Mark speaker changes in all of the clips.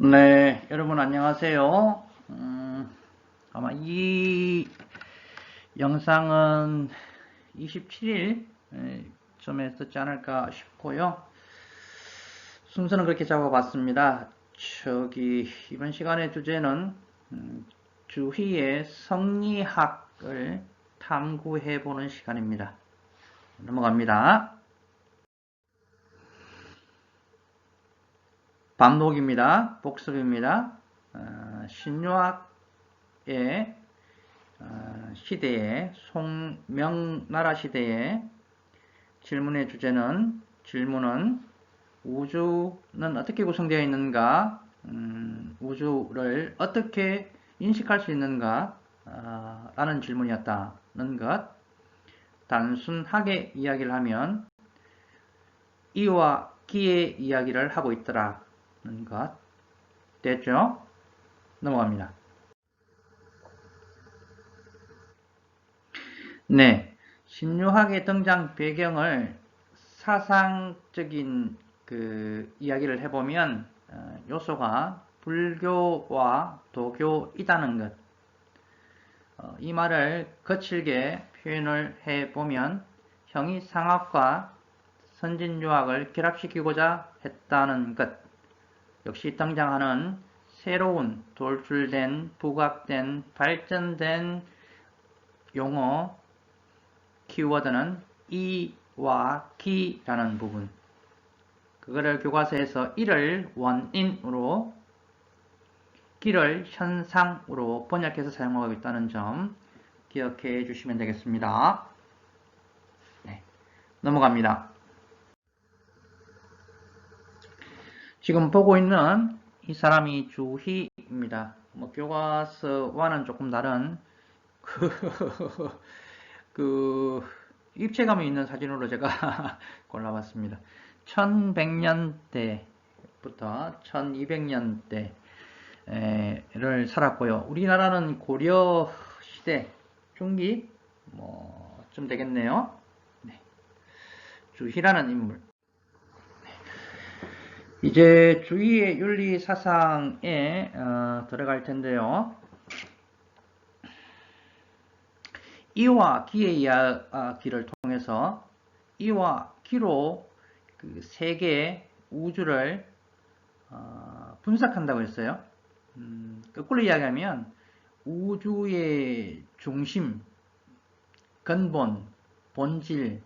Speaker 1: 네, 여러분 안녕하세요. 아마 이 영상은 27일 쯤에 썼지 않을까 싶고요. 순서는 그렇게 잡아봤습니다. 이번 시간의 주제는 주희의 성리학을 탐구해보는 시간입니다. 넘어갑니다. 반복입니다. 복습입니다. 신유학의 시대에 송명나라 시대의 질문은 우주는 어떻게 구성되어 있는가, 우주를 어떻게 인식할 수 있는가 라는 질문이었다는 것. 단순하게 이야기를 하면 이와 기의 이야기를 하고 있더라는 것 됐죠? 넘어갑니다. 네, 신유학의 등장 배경을 사상적인 이야기를 해보면 요소가 불교와 도교이다는 것. 이 말을 거칠게 표현을 해보면 형이상학과 선진유학을 결합시키고자 했다는 것. 역시 등장하는 새로운 돌출된, 부각된, 발전된 용어, 키워드는 이와 기라는 부분. 그거를 교과서에서 이를 원인으로, 기를 현상으로 번역해서 사용하고 있다는 점 기억해 주시면 되겠습니다. 네, 넘어갑니다. 지금 보고 있는 이 사람이 주희입니다. 교과서와는 조금 다른 입체감이 있는 사진으로 제가 골라봤습니다. 1100년대부터 1200년대를 살았고요. 우리나라는 고려 시대 중기 좀 되겠네요. 네. 주희라는 인물. 이제 주희의 윤리 사상에 들어갈 텐데요. 이와 기의 이야기를 통해서 이와 기로 그 세계 우주를 분석한다고 했어요. 거꾸로 이야기하면 우주의 중심, 근본, 본질은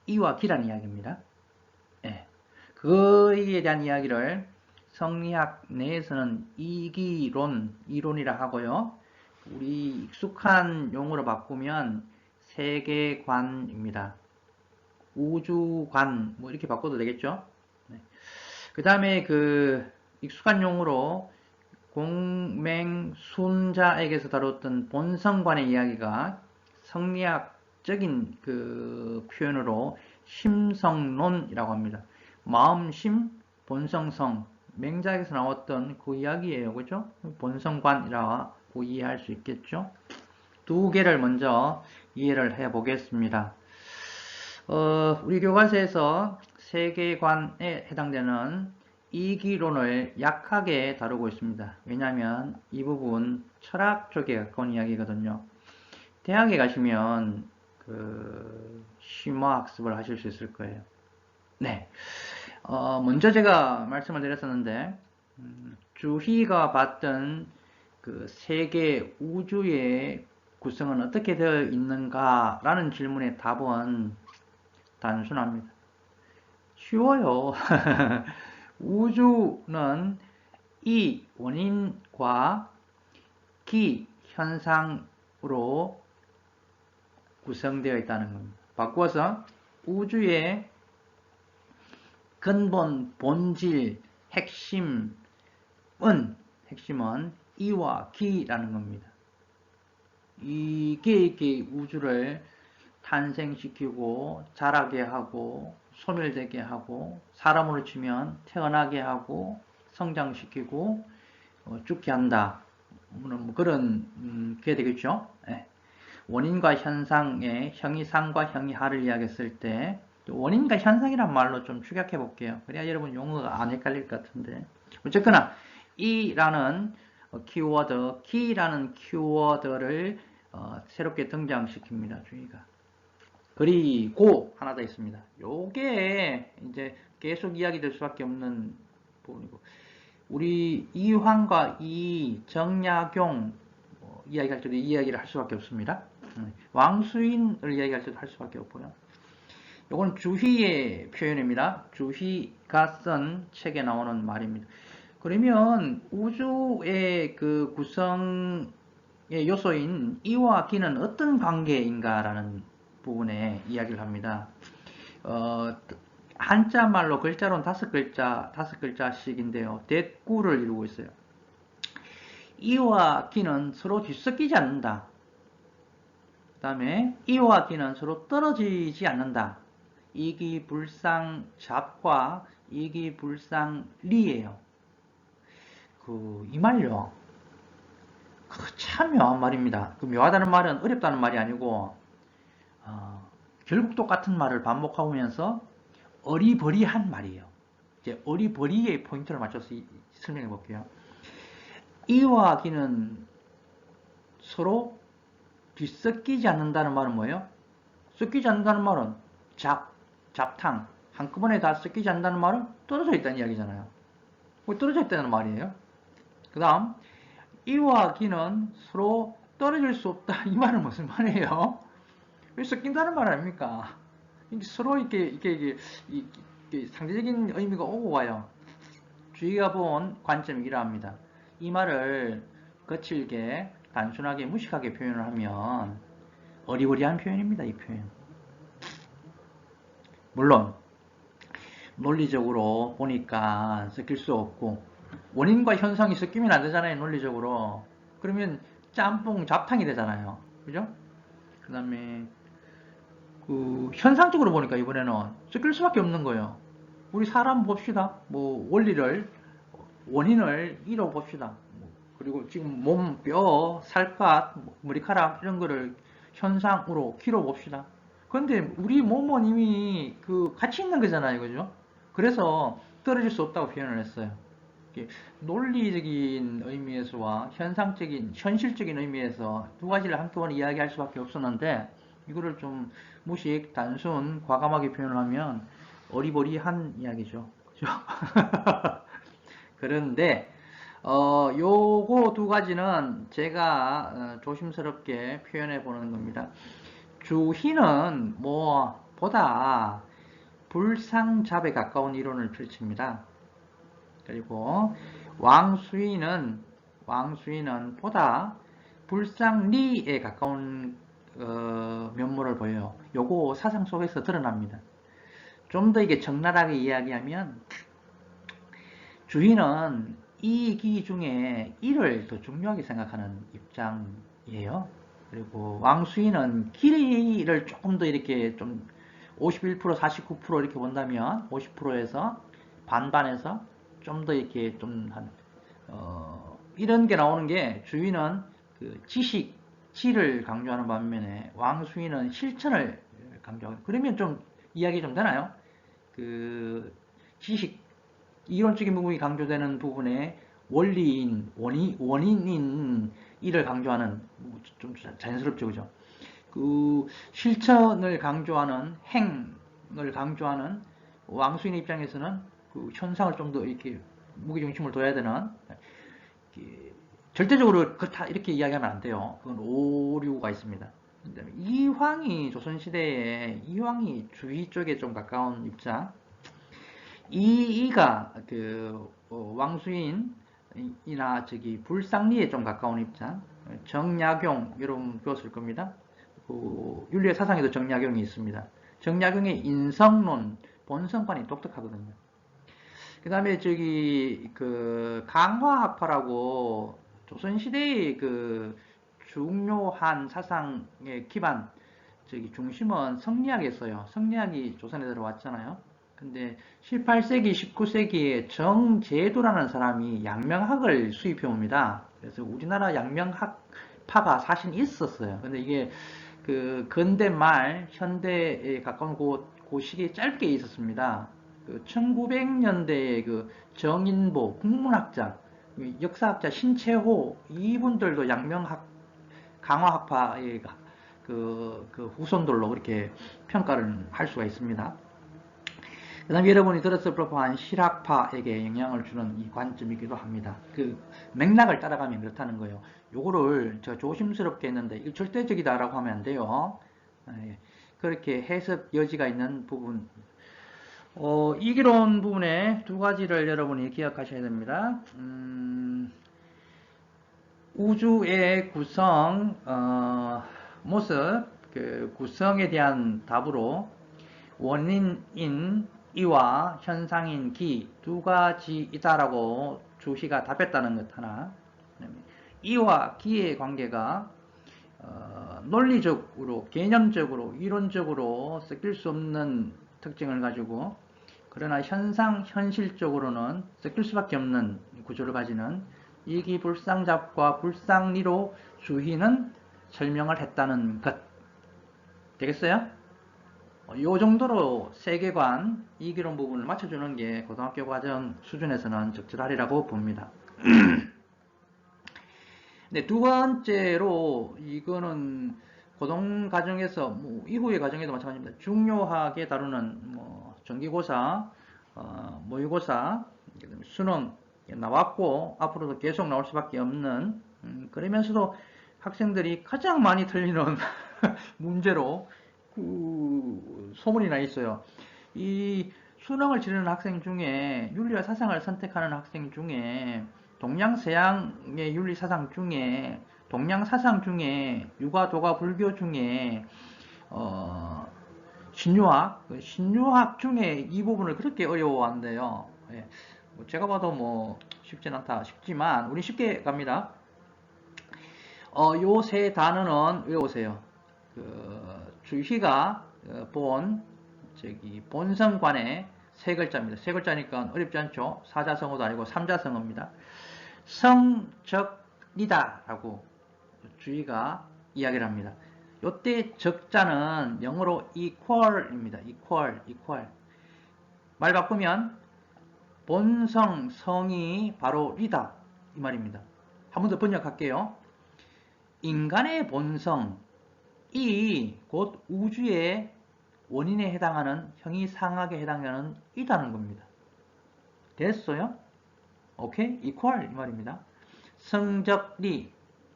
Speaker 1: 이와 기라는 이야기입니다. 네. 그에 대한 이야기를 성리학 내에서는 이론이라 하고요. 우리 익숙한 용어로 바꾸면 세계관입니다. 우주관 이렇게 바꿔도 되겠죠. 네. 그 다음에 익숙한 용어로 공맹순자에게서 다뤘던 본성관의 이야기가 성리학적인 표현으로 심성론이라고 합니다. 마음심, 본성성, 맹자에게서 나왔던 그 이야기예요. 그죠? 본성관이라고 이해할 수 있겠죠? 두 개를 먼저 이해를 해 보겠습니다. 우리 교과서에서 세계관에 해당되는 이기론을 약하게 다루고 있습니다. 왜냐하면 이 부분 철학 쪽에 가까운 이야기거든요. 대학에 가시면 심화학습을 하실 수 있을 거예요. 네. 먼저 제가 말씀을 드렸었는데 주희가 봤던 세계 우주의 구성은 어떻게 되어 있는가라는 질문의 답은 단순합니다. 쉬워요. 우주는 이 원인과 기 현상으로 구성되어 있다는 겁니다. 바꿔서 우주의 근본, 본질, 핵심은 이와 기라는 겁니다. 이게 우주를 탄생시키고 자라게 하고 소멸되게 하고 사람으로 치면 태어나게 하고 성장시키고 죽게 한다. 그런 게 되겠죠. 네. 원인과 현상의 형이상과 형이하를 이야기했을 때 원인과 현상이란 말로 좀 축약해 볼게요. 그래야 여러분 용어가 안 헷갈릴 것 같은데. 어쨌거나 이라는 키워드, 키라는 키워드를 새롭게 등장시킵니다. 주의가. 그리고 하나 더 있습니다. 요게 이제 계속 이야기될 수밖에 없는 부분이고, 우리 이황과 이 정약용 이야기할 때도 이야기를 할 수밖에 없습니다. 왕수인을 이야기할 때도 할 수밖에 없고요. 이건 주희의 표현입니다. 주희가 쓴 책에 나오는 말입니다. 그러면 우주의 그 구성의 요소인 이와 기는 어떤 관계인가라는 부분에 이야기를 합니다. 한자 말로 글자로는 다섯 글자씩인데요. 대구를 이루고 있어요. 이와 기는 서로 뒤섞이지 않는다. 그 다음에 이와 기는 서로 떨어지지 않는다. 이기불상잡과 이기불상리예요. 이 말요. 참 묘한 말입니다. 묘하다는 말은 어렵다는 말이 아니고 결국 똑같은 말을 반복하면서 어리버리한 말이에요. 이제 어리버리의 포인트를 맞춰서 설명해 볼게요. 이와 기는 서로 뒤섞이지 않는다는 말은 뭐예요? 섞이지 않는다는 말은 잡탕 한꺼번에 다 섞이지 않는다는 말은 떨어져 있다는 이야기잖아요. 떨어져 있다는 말이에요. 그 다음 이와 기는 서로 떨어질 수 없다. 이 말은 무슨 말이에요? 왜 섞인다는 말 아닙니까? 서로 이게 상대적인 의미가 오고 가요. 주의가 본 관점이 이러합니다. 이 말을 거칠게 단순하게 무식하게 표현을 하면 어리버리한 표현입니다. 이 표현. 물론 논리적으로 보니까 섞일 수 없고 원인과 현상이 섞이면 안 되잖아요. 논리적으로. 그러면 짬뽕 잡탕이 되잖아요. 그죠? 그 다음에 현상적으로 보니까 이번에는 섞일 수밖에 없는 거예요. 우리 사람 봅시다. 원인을 이뤄 봅시다. 그리고 지금 몸, 뼈, 살갗, 머리카락 이런 거를 현상으로 길어 봅시다. 그런데 우리 몸은 이미 같이 있는 거잖아요. 그죠? 그래서 떨어질 수 없다고 표현을 했어요. 논리적인 의미에서와 현실적인 의미에서 두 가지를 한꺼번에 이야기할 수밖에 없었는데 이거를 좀 단순, 과감하게 표현을 하면 어리버리한 이야기죠. 그죠? 그런데 요거 두 가지는 제가 조심스럽게 표현해 보는 겁니다. 주희는 보다 불상잡에 가까운 이론을 펼칩니다. 그리고 왕수인은 보다 불상리에 가까운 면모를 보여요. 요거 사상 속에서 드러납니다. 좀 더 이게 적나라하게 이야기하면 주인은 이 기 중에 이를 더 중요하게 생각하는 입장이에요. 그리고 왕수인은 길이를 조금 더 이렇게 좀 51%, 49% 이렇게 본다면 50%에서 반반에서 좀 더 이렇게 이런 게 나오는 게 주인은 지를 강조하는 반면에 왕수인은 실천을 강조하고 그러면 좀 이야기 좀 되나요? 지식 이론적인 부분이 강조되는 부분에 원인인 이를 강조하는 좀 자연스럽죠, 그죠? 실천을 강조하는 행을 강조하는 왕수인의 입장에서는 현상을 좀 더 이렇게 무게중심을 둬야 되는 절대적으로 그렇다 이렇게 이야기하면 안 돼요. 그건 오류가 있습니다. 이황이 조선시대에 이황이 주의 쪽에 좀 가까운 입장. 이가 왕수인이나 불상리에 좀 가까운 입장. 정약용 여러분 배웠을 겁니다. 윤리의 사상에도 정약용이 있습니다. 정약용의 인성론 본성관이 독특하거든요. 그 다음에 강화학파라고 조선시대의 중요한 사상의 기반, 중심은 성리학이었어요. 성리학이 조선에 들어왔잖아요. 근데 18세기, 19세기에 정제도라는 사람이 양명학을 수입해 옵니다. 그래서 우리나라 양명학파가 사실 있었어요. 근데 이게 근대 말, 현대에 가까운 그 시기에 짧게 있었습니다. 그 1900년대에 그 정인보 국문학자, 역사학자 신채호 이분들도 양명학 강화학파의 그 후손들로 그렇게 평가를 할 수가 있습니다. 그 다음에 여러분이 들었을 법한 실학파에게 영향을 주는 이 관점이기도 합니다. 그 맥락을 따라가면 그렇다는 거예요. 요거를 제가 조심스럽게 했는데 이거 절대적이다라고 하면 안 돼요. 그렇게 해석 여지가 있는 부분. 이기론 부분에 두 가지를 여러분이 기억하셔야 됩니다. 우주의 구성, 모습, 그 구성에 대한 답으로 원인인 이와 현상인 기 두 가지이다라고 주희가 답했다는 것 하나. 이와 기의 관계가 논리적으로, 개념적으로, 이론적으로 섞일 수 없는 특징을 가지고, 그러나 현실적으로는 섞일 수밖에 없는 구조를 가지는 이기불상잡과 불상리로 주희는 설명을 했다는 것. 되겠어요? 이 정도로 세계관, 이기론 부분을 맞춰주는 게 고등학교 과정 수준에서는 적절하리라고 봅니다. 네, 두 번째로 이거는 고등 과정에서 이후의 과정에도 마찬가지입니다. 중요하게 다루는 정기고사, 모의고사, 수능 나왔고 앞으로도 계속 나올 수밖에 없는 그러면서도 학생들이 가장 많이 틀리는 문제로 소문이 나 있어요. 이 수능을 치르는 학생 중에 윤리와 사상을 선택하는 학생 중에 동양서양의 윤리사상 중에 동양사상 중에 유가도가 불교 중에 신유학 중에 이 부분을 그렇게 어려워한대요. 예. 제가 봐도 쉽진 않다 싶지만 우리 쉽게 갑니다. 요 세 단어는 외우세요. 주희가 본 본성관의 세 글자입니다. 세 글자니까 어렵지 않죠. 사자성어도 아니고 삼자성어입니다. 성적이다라고 주희가 이야기를 합니다. 요때 적자는 영어로 equal입니다. equal. 말 바꾸면 본성, 성이 바로 리다 이 말입니다. 한 번 더 번역할게요. 인간의 본성, 이 곧 우주의 원인에 해당하는 형이상학에 해당하는 이다는 겁니다. 됐어요? 오케이? equal 이 말입니다. 성적리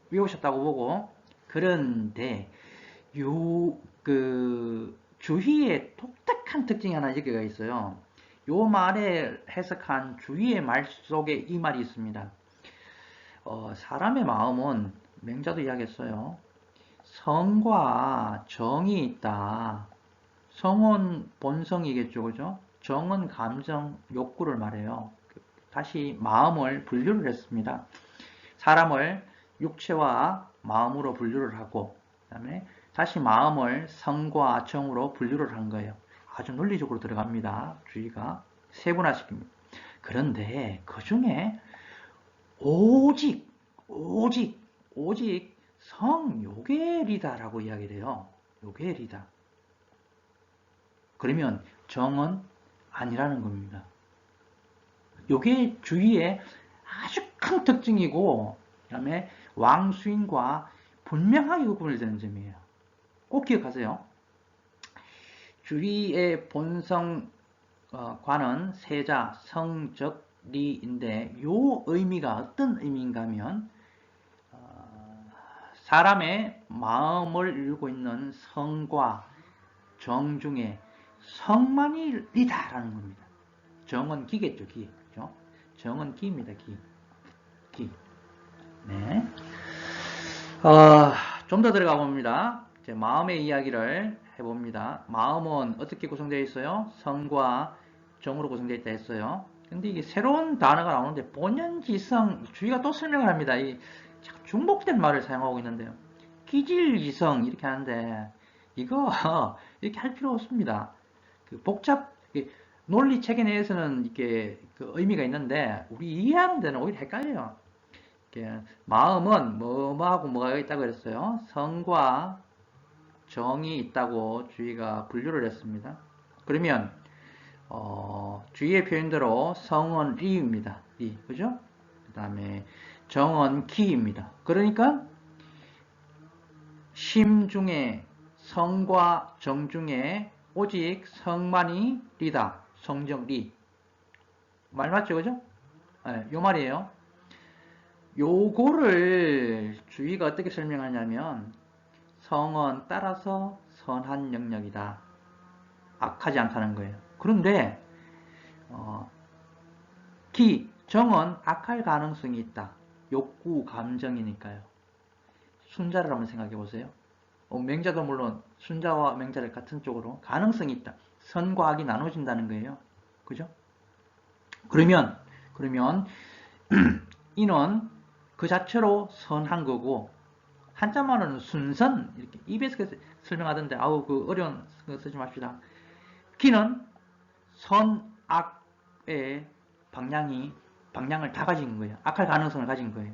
Speaker 1: 외우셨다고 보고, 그런데 주희의 독특한 특징이 하나 여기가 있어요. 요 말에 해석한 주희의 말 속에 이 말이 있습니다. 사람의 마음은 맹자도 이야기했어요. 성과 정이 있다. 성은 본성이겠죠, 그죠? 정은 감정, 욕구를 말해요. 다시 마음을 분류를 했습니다. 사람을 육체와 마음으로 분류를 하고, 그 다음에 다시 마음을 성과 정으로 분류를 한 거예요. 아주 논리적으로 들어갑니다. 주의가 세분화시킵니다. 그런데 그 중에 오직 성요계리다라고 이야기를 해요. 요계리다. 그러면 정은 아니라는 겁니다. 요게 주의의 아주 큰 특징이고, 그 다음에 왕수인과 분명하게 구분을 되는 점이에요. 꼭 기억하세요. 주의의 본성과는 세자, 성적, 리인데 요 의미가 어떤 의미인가 하면 사람의 마음을 이루고 있는 성과 정 중에 성만이 리다라는 겁니다. 정은 기겠죠, 기. 그죠? 정은 기입니다, 기. 네. 좀 더 들어가 봅니다. 이제 마음의 이야기를 해봅니다. 마음은 어떻게 구성되어 있어요? 성과 정으로 구성되어 있다 했어요. 근데 이게 새로운 단어가 나오는데 본연지성, 주의가 또 설명을 합니다. 이 중복된 말을 사용하고 있는데요. 기질지성 이렇게 하는데 이거 이렇게 할 필요 없습니다. 논리 체계 내에서는 이렇게 의미가 있는데 우리 이해하는 데는 오히려 헷갈려요. 마음은 뭐하고 뭐가 있다고 그랬어요. 성과 정이 있다고 주의가 분류를 했습니다. 그러면 주의의 표현대로 성은 리입니다. 리, 그죠? 그 다음에 정은 키입니다. 그러니까 심 중에 성과 정 중에 오직 성만이 리다. 성정 리. 말 맞죠? 그죠? 네, 요 말이에요. 요거를 주의가 어떻게 설명하냐면 성은 따라서 선한 영역이다. 악하지 않다는 거예요. 그런데 정은 악할 가능성이 있다. 욕구, 감정이니까요. 순자를 한번 생각해 보세요. 맹자도 물론 순자와 맹자를 같은 쪽으로 가능성이 있다. 선과 악이 나눠진다는 거예요. 그죠? 그러면 이는 그 자체로 선한 거고 한자말로는 순선 이렇게 입에서 설명하던데 아우 그 어려운 거 쓰지 맙시다. 기는 선악의 방향을 다 가진 거예요. 악할 가능성을 가진 거예요.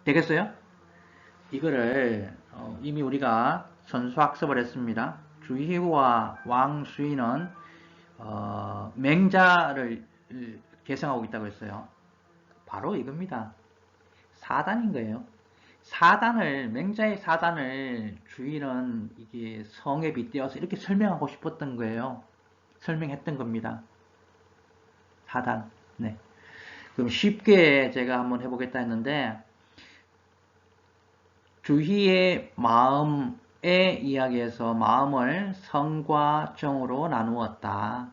Speaker 1: 되겠어요? 이거를 이미 우리가 선수학습을 했습니다. 주희와 왕수인은 맹자를 계승하고 있다고 했어요. 바로 이겁니다. 사단인 거예요. 맹자의 사단을 주희는 이게 성에 빗대어서 이렇게 설명하고 싶었던 거예요. 설명했던 겁니다. 사단. 네. 그럼 쉽게 제가 한번 해보겠다 했는데, 주희의 마음의 이야기에서 마음을 성과 정으로 나누었다.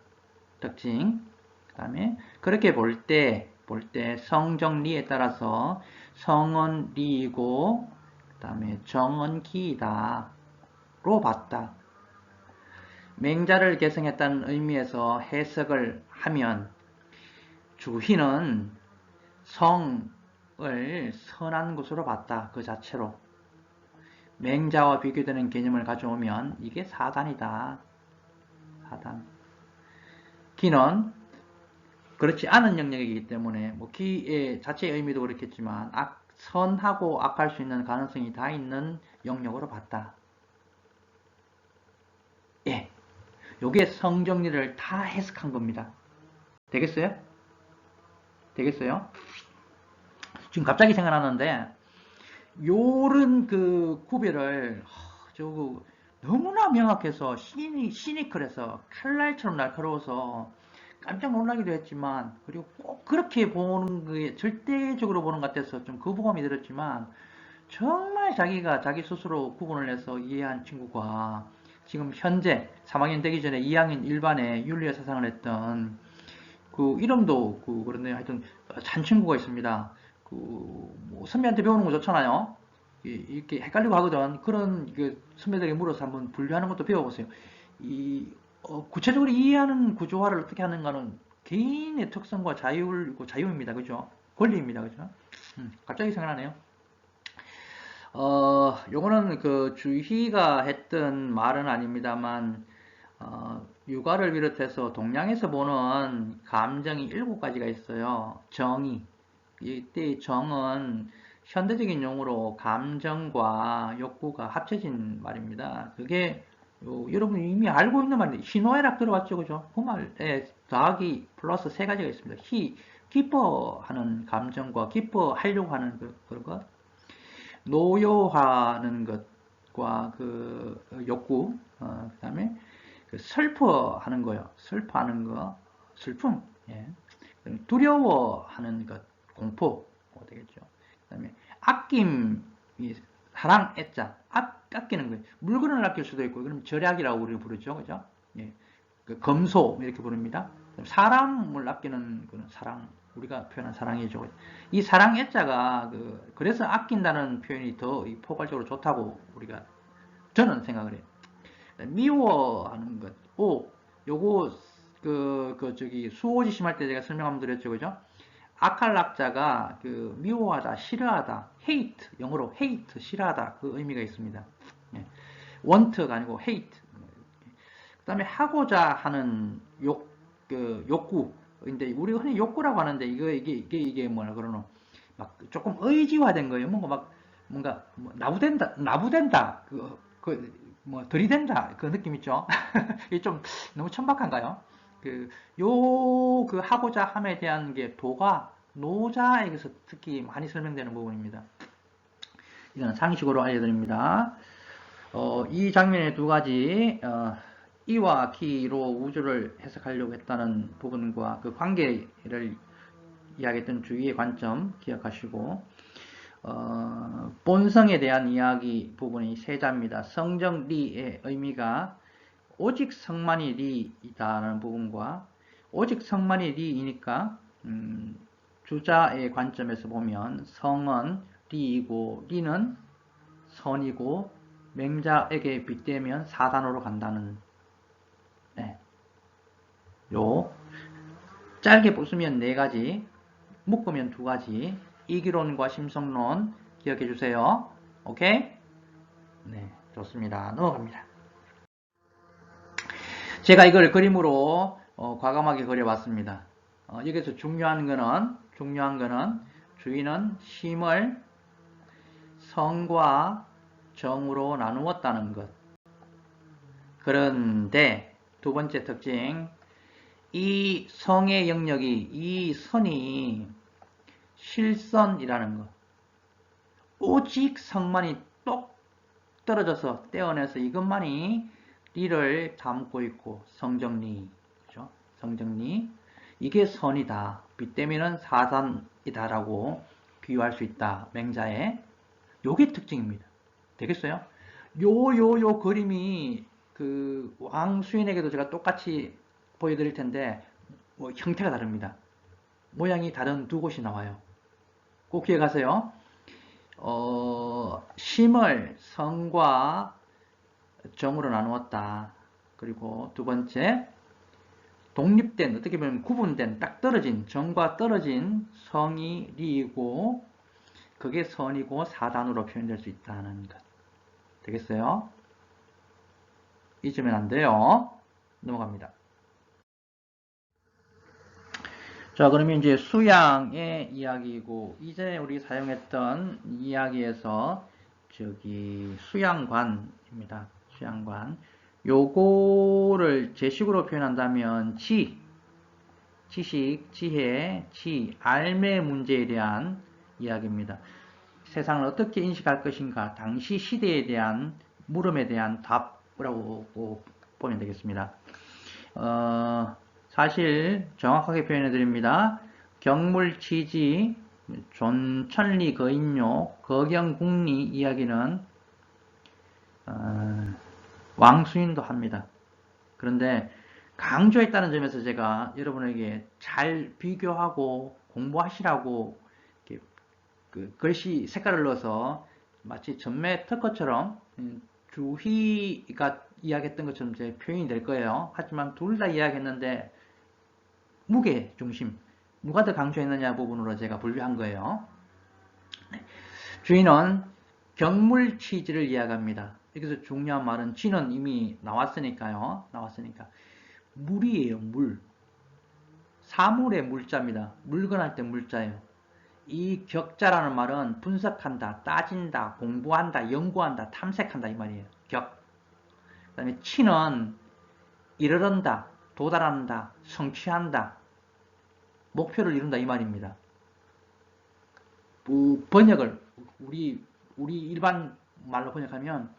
Speaker 1: 특징. 그 다음에 그렇게 볼 때 성정리에 따라서 성은 리이고 그 다음에 정은 기이다 로 봤다. 맹자를 계승했다는 의미에서 해석을 하면 주희는 성을 선한 것으로 봤다. 그 자체로. 맹자와 비교되는 개념을 가져오면 이게 사단이다. 사단. 기는 그렇지 않은 영역이기 때문에 뭐 기의 자체의 의미도 그렇겠지만 선하고 악할 수 있는 가능성이 다 있는 영역으로 봤다. 예, 요게 성정리를 다 해석한 겁니다. 되겠어요? 되겠어요? 지금 갑자기 생각나는데 요런 그 구별을 너무나 명확해서 시니컬해서 칼날처럼 날카로워서 깜짝 놀라기도 했지만 그리고 꼭 그렇게 보는 게 절대적으로 보는 것 같아서 좀 거부감이 들었지만 정말 자기가 자기 스스로 구분을 해서 이해한 친구가 지금 현재 3학년 되기 전에 2학년 일반에 윤리의 사상을 했던 그 이름도 그런데 하여튼 한 친구가 있습니다. 뭐 선배한테 배우는 거 좋잖아요. 이렇게 헷갈리고 하거든. 그런 선배들에게 물어서 한번 분류하는 것도 배워보세요. 구체적으로 이해하는 구조화를 어떻게 하는가는 개인의 특성과 자유입니다. 그죠? 권리입니다. 그죠? 갑자기 생각나네요. 요거는 그 주희가 했던 말은 아닙니다만, 육아를 비롯해서 동양에서 보는 감정이 7가지가 있어요. 정의. 이때 정은 현대적인 용어로 감정과 욕구가 합쳐진 말입니다. 그게 여러분 이미 알고 있는 말인데 희노애락 들어봤죠, 그죠? 그 말에 더하기 플러스 3가지가 있습니다. 기뻐하는 감정과 기뻐하려고 하는 그런 것, 노여하는 것과 그 욕구, 그다음에 그 슬퍼하는 거요, 슬퍼하는 거, 슬픔, 예. 두려워하는 것, 공포 되겠죠. 그다음에 아낌, 사랑, 애자, 아끼는 거예요. 물건을 아낄 수도 있고, 그럼 절약이라고 우리가 부르죠, 그죠? 예. 그 검소 이렇게 부릅니다. 사람을 아끼는 그런 사랑, 우리가 표현한 사랑이죠. 이 사랑 애자가 그래서 아낀다는 표현이 더 포괄적으로 좋다고 저는 생각을 해요. 미워하는 것, 요거 수호지 심할 때 제가 설명 한번 드렸죠, 그죠? 악할 낙자가 미워하다, 싫어하다, hate, 영어로 hate, 싫어하다 그 의미가 있습니다. 예. want가 아니고 hate. 그 다음에 하고자 하는 욕구. 근데 우리가 흔히 욕구라고 하는데 이게 뭐라 그러노? 막 조금 의지화된 거예요. 뭔가 나부된다. 뭐 들이댄다 그 느낌 있죠? 이게 좀 너무 천박한가요? 그 하고자 함에 대한 게 도가 노자에게서 특히 많이 설명되는 부분입니다. 이거는 상식으로 알려드립니다. 이 장면의 두 가지 이와 키로 우주를 해석하려고 했다는 부분과 그 관계를 이야기했던 주위의 관점 기억하시고 본성에 대한 이야기 부분이 세자입니다. 성정리의 의미가 오직 성만이 리이다라는 부분과 오직 성만이 리이니까 주자의 관점에서 보면 성은 리이고 리는 선이고 맹자에게 빗대면 사단으로 간다는 네. 요 짧게 뽑으면 네 가지 묶으면 두 가지 이기론과 심성론 기억해 주세요. 오케이? 네, 좋습니다. 넘어갑니다. 제가 이걸 그림으로 과감하게 그려봤습니다. 여기서 중요한 거는 주인은 힘을 성과 정으로 나누었다는 것. 그런데 두 번째 특징, 이 성의 영역이, 이 선이 실선이라는 것. 오직 성만이 똑 떨어져서 떼어내서 이것만이 리를 담고 있고 성정리, 그죠? 성정리. 이게 선이다. 빗대미는 사단이다라고 비유할 수 있다. 맹자의. 요게 특징입니다. 되겠어요? 요 그림이 그 왕수인에게도 제가 똑같이 보여드릴 텐데 뭐 형태가 다릅니다. 모양이 다른 두 곳이 나와요. 꼭 기억하세요. 심을 성과 정으로 나누었다. 그리고 두 번째, 독립된, 어떻게 보면 구분된, 딱 떨어진, 정과 떨어진 성이 리이고, 그게 선이고 사단으로 표현될 수 있다는 것. 되겠어요? 잊으면 안 돼요. 넘어갑니다. 자, 그러면 이제 수양의 이야기이고, 이전에 우리 사용했던 이야기에서 수양관입니다. 수양관. 요거를 제식으로 표현한다면 지식, 지혜, 알매 문제에 대한 이야기입니다. 세상을 어떻게 인식할 것인가, 당시 시대에 대한 물음에 대한 답이라고 보면 되겠습니다. 사실 정확하게 표현해 드립니다. 경물치지, 존천리 거인묘, 거경국리 이야기는 왕수인도 합니다. 그런데 강조했다는 점에서 제가 여러분에게 잘 비교하고 공부하시라고 그 글씨 색깔을 넣어서 마치 전매 특허처럼 주희가 이야기했던 것처럼 제 표현이 될 거예요. 하지만 둘 다 이야기했는데 무게 중심, 누가 더 강조했느냐 부분으로 제가 분류한 거예요. 주인은 경물치지를 이야기합니다. 여기서 중요한 말은 지는 이미 나왔으니까요. 물이에요, 물. 사물의 물자입니다. 물건할 때 물자예요. 이 격자라는 말은 분석한다, 따진다, 공부한다, 연구한다, 탐색한다 이 말이에요. 격. 그 다음에 치는 이르른다, 도달한다, 성취한다, 목표를 이룬다 이 말입니다. 번역을 우리 일반 말로 번역하면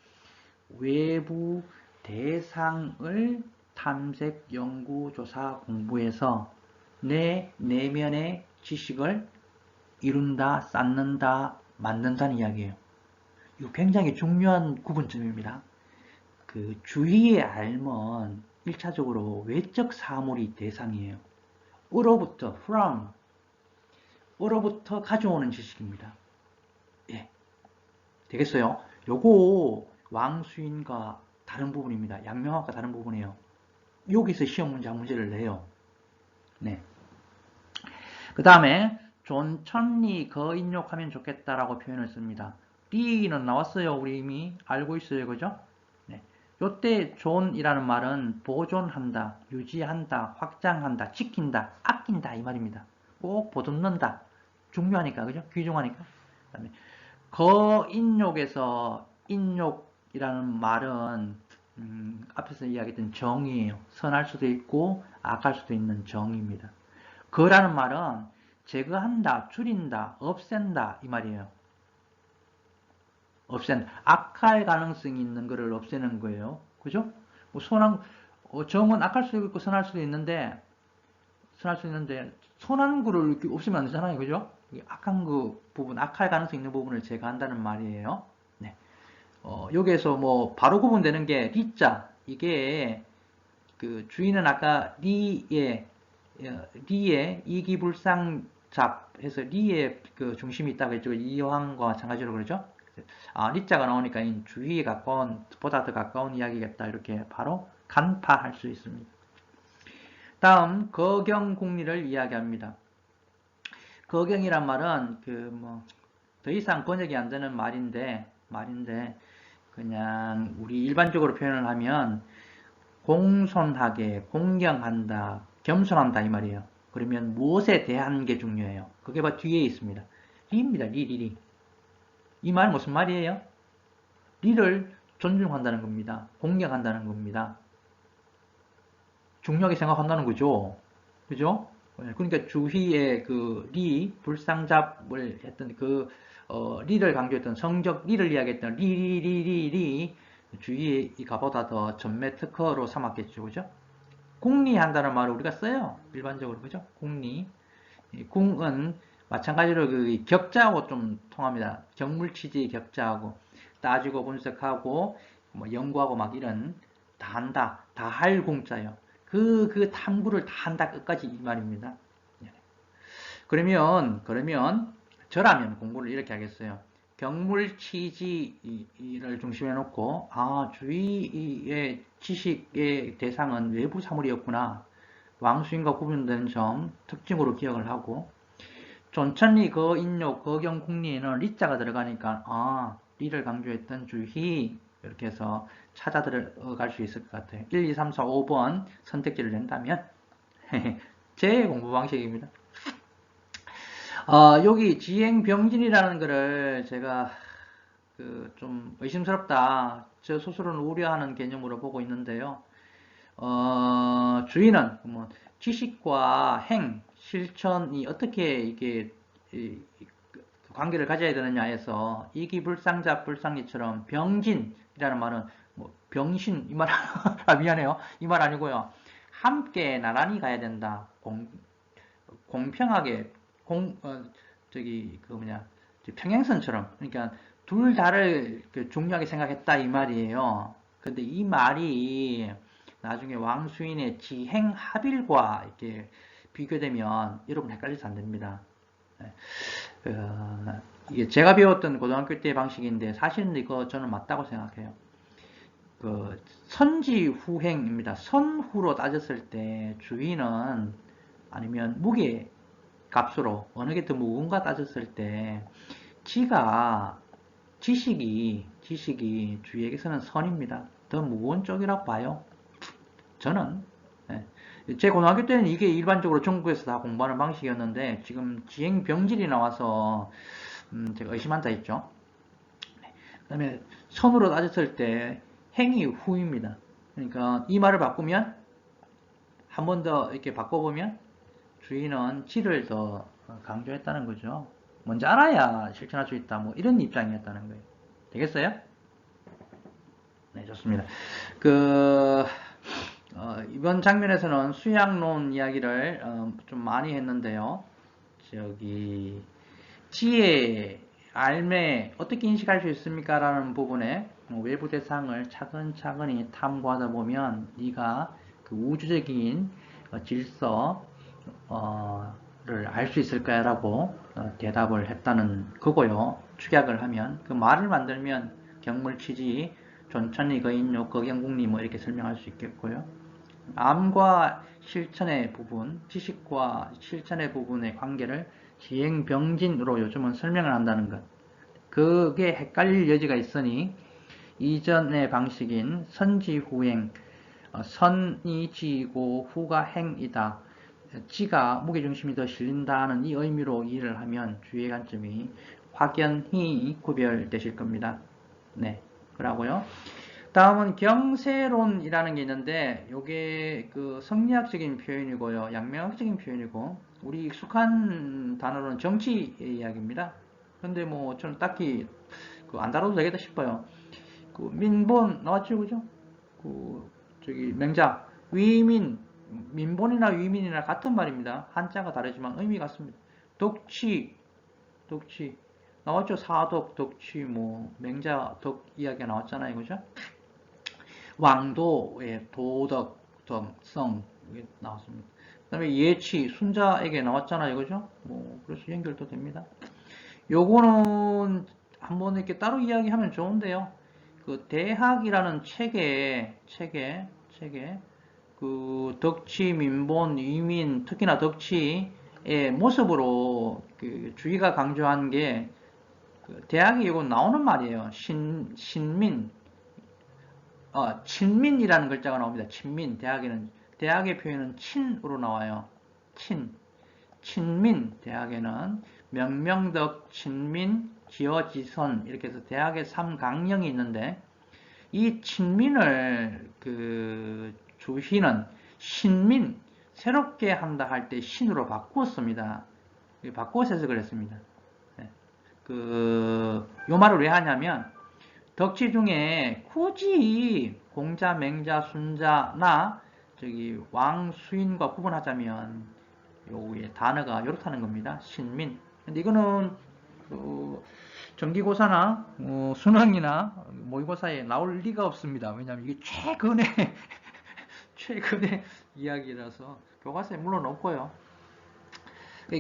Speaker 1: 외부 대상을 탐색, 연구, 조사, 공부해서 내 내면의 지식을 이룬다, 쌓는다, 만든다는 이야기예요. 이거 굉장히 중요한 구분점입니다. 그 주위의 알면 1차적으로 외적 사물이 대상이에요. 으로부터, 으로부터 가져오는 지식입니다. 예. 되겠어요? 요거 왕수인과 다른 부분입니다. 양명학과 다른 부분이에요. 여기서 시험 문제를 내요. 네. 그 다음에 존천리 거인욕하면 좋겠다라고 표현을 씁니다. 리는 나왔어요. 우리 이미 알고 있어요. 그죠? 네. 요때 존이라는 말은 보존한다, 유지한다, 확장한다, 지킨다, 아낀다 이 말입니다. 꼭 보듬는다. 중요하니까. 그죠? 귀중하니까. 그다음에 거인욕에서 인욕 이라는 말은 앞에서 이야기했던 정의예요. 선할 수도 있고 악할 수도 있는 정의입니다. 거라는 말은 제거한다, 줄인다, 없앤다 이 말이에요. 악할 가능성이 있는 거를 없애는 거예요. 그죠? 뭐 정은 악할 수도 있고 선할 수도 있는데 선한 거를 이렇게 없애면 안 되잖아요. 그죠? 악한 그 부분, 악할 가능성 있는 부분을 제거한다는 말이에요. 네. 여기에서 뭐 바로 구분되는 게 리자. 이게 그 주인은 아까 리의 이기불상잡 해서 리의 그 중심이 있다고 했죠. 이황과 마찬가지로 그러죠. 리자가 나오니까 주위에 가까운 보다 더 가까운 이야기겠다 이렇게 바로 간파할 수 있습니다. 다음 거경국리를 이야기합니다. 거경이란 말은 더 이상 번역이 안 되는 말인데 그냥 우리 일반적으로 표현을 하면 공손하게 공경한다, 겸손한다 이 말이에요. 그러면 무엇에 대한 게 중요해요? 그게 바로 뒤에 있습니다. 리입니다. 리. 이 말은 무슨 말이에요? 리를 존중한다는 겁니다. 공경한다는 겁니다. 중요하게 생각한다는 거죠. 그죠? 그러니까 주희의 그 불상잡을 했던 리를 강조했던 성적 리를 이야기했던 리 주희의 이가보다 더 전매 특허로 삼았겠죠. 그죠? 궁리한다는 말을 우리가 써요. 일반적으로. 그죠? 궁리. 궁은 마찬가지로 그 격자하고 좀 통합니다. 정물치지 격자하고 따지고 분석하고 뭐 연구하고 막 이런 다 한다. 다 할 공자예요. 그 탐구를 다 한다 끝까지 이 말입니다. 그러면 저라면 공부를 이렇게 하겠어요. 경물치지를 중심에 놓고 주위의 지식의 대상은 외부 사물이었구나. 왕수인과 구분되는 점 특징으로 기억을 하고 존천리 거인료 거경국리에는 리자가 들어가니까 리를 강조했던 주희 이렇게 해서 찾아 들어갈 수 있을 것 같아요. 1, 2, 3, 4, 5번 선택지를 낸다면 제 공부 방식입니다. 여기 지행병진이라는 거를 제가 좀 의심스럽다. 저 스스로는 우려하는 개념으로 보고 있는데요. 주의는 뭐 지식과 행, 실천이 어떻게 이게 관계를 가져야 되느냐에서 이기불상자 불상리처럼 병진이라는 말은 뭐 병신 이 말 미안해요. 이 말 아니고요. 함께 나란히 가야 된다. 공평하게 평행선처럼 그러니까 둘 다를 중요하게 생각했다 이 말이에요. 근데 이 말이 나중에 왕수인의 지행합일과 이렇게 비교되면 여러분 헷갈려서 안 됩니다. 이게 제가 배웠던 고등학교 때 방식인데 사실은 이거 저는 맞다고 생각해요. 선지후행입니다. 선후로 따졌을 때 주인은 아니면 무게 값으로 어느 게 더 무거운가 따졌을 때 지식이 주위에게서는 선입니다. 더 무거운 쪽이라고 봐요. 저는 제 고등학교 때는 이게 일반적으로 전국에서 다 공부하는 방식이었는데 지금 지행병질이 나와서 제가 의심한다 했죠. 그 다음에 선으로 따졌을 때 행이 후입니다. 그러니까 이 말을 바꾸면 한 번 더 이렇게 바꿔보면 주인은 지를 더 강조했다는 거죠. 먼저 알아야 실천할 수 있다. 뭐 이런 입장이었다는 거예요. 되겠어요? 네, 좋습니다. 이번 장면에서는 수양론 이야기를 좀 많이 했는데요. 지혜, 알매 어떻게 인식할 수 있습니까? 라는 부분에 외부 대상을 차근차근히 탐구하다 보면 네가 그 우주적인 질서를 알 수 있을까요? 라고 대답을 했다는 거고요. 축약을 하면 그 말을 만들면 경물치지, 존천리, 거인료, 거경국리 뭐 이렇게 설명할 수 있겠고요. 암과 실천의 부분, 지식과 실천의 부분의 관계를 지행병진으로 요즘은 설명을 한다는 것. 그게 헷갈릴 여지가 있으니 이전의 방식인 선지후행, 선이 지고 후가 행이다. 지가 무게중심이 더 실린다는 이 의미로 이해를 하면 주의의 관점이 확연히 구별되실 겁니다. 네. 그러고요. 다음은 경세론이라는 게 있는데 요게 그 성리학적인 표현이고요. 양명학적인 표현이고 우리 익숙한 단어로는 정치 이야기입니다. 근데 뭐 저는 딱히 그안 다뤄도 되겠다 싶어요. 그 민본 나왔죠, 그죠? 그 저기 맹자 위민 민본이나 위민이나 같은 말입니다. 한자가 다르지만 의미 같습니다. 독치 독치 나왔죠. 사독 독치 뭐 맹자 덕 이야기가 나왔잖아요, 그죠? 왕도의 도덕 덕성 이게 나왔습니다. 그다음에 예치 순자에게 나왔잖아요, 그죠? 뭐 그래서 연결도 됩니다. 요거는 한번 이렇게 따로 이야기하면 좋은데요. 그 대학이라는 책에 그 덕치, 민본, 이민, 특히나 덕치의 모습으로 그 주의가 강조한 게 그 대학이 이거 나오는 말이에요. 신민, 친민이라는 글자가 나옵니다. 친민, 대학의 표현은 친으로 나와요. 친민, 대학에는 명명덕, 친민, 지어지선 이렇게 해서 대학의 3강령이 있는데 이 친민을 그 주희는 신민, 새롭게 한다 할 때 신으로 바꾸었습니다. 바꾸어서 해석을 했습니다. 요 말을 왜 하냐면 덕치 중에 굳이 공자, 맹자, 순자나 저기 왕, 수인과 구분하자면 요의 단어가 이렇다는 겁니다. 신민. 근데 이거는 정기고사나 수능이나 모의고사에 나올 리가 없습니다. 왜냐하면 이게 최근의 이야기라서 교과서에 물론 없고요.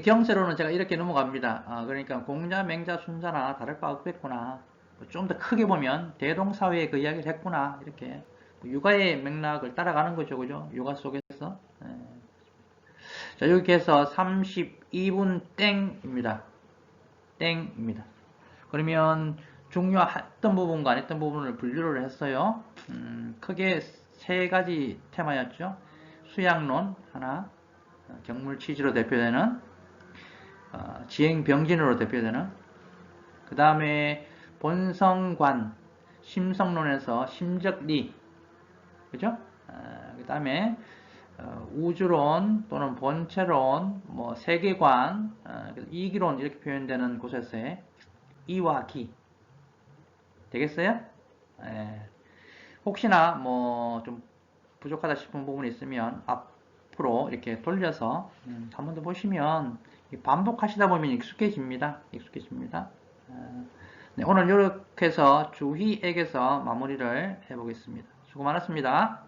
Speaker 1: 경세로는 제가 이렇게 넘어갑니다. 그러니까 공자, 맹자, 순자나 다를 바 없겠구나. 좀 더 크게 보면 대동사회의 그 이야기를 했구나. 이렇게 육아의 맥락을 따라가는 거죠, 그죠? 육아 속에서. 자, 이렇게 해서 32분 땡입니다. 땡입니다. 그러면 중요했던 부분과 안 했던 부분을 분류를 했어요. 크게 세 가지 테마였죠. 수양론 하나, 경물 취지로 대표되는 지행병진으로 대표되는 그 다음에 본성관, 심성론에서 심적리, 그죠? 그 다음에 우주론 또는 본체론, 뭐 세계관, 이기론 이렇게 표현되는 곳에서의 이와 기 되겠어요? 혹시나 뭐 좀 부족하다 싶은 부분이 있으면 앞으로 이렇게 돌려서 한 번 더 보시면 반복하시다 보면 익숙해집니다. 네, 오늘 이렇게 해서 주희액에서 마무리를 해보겠습니다. 수고 많았습니다.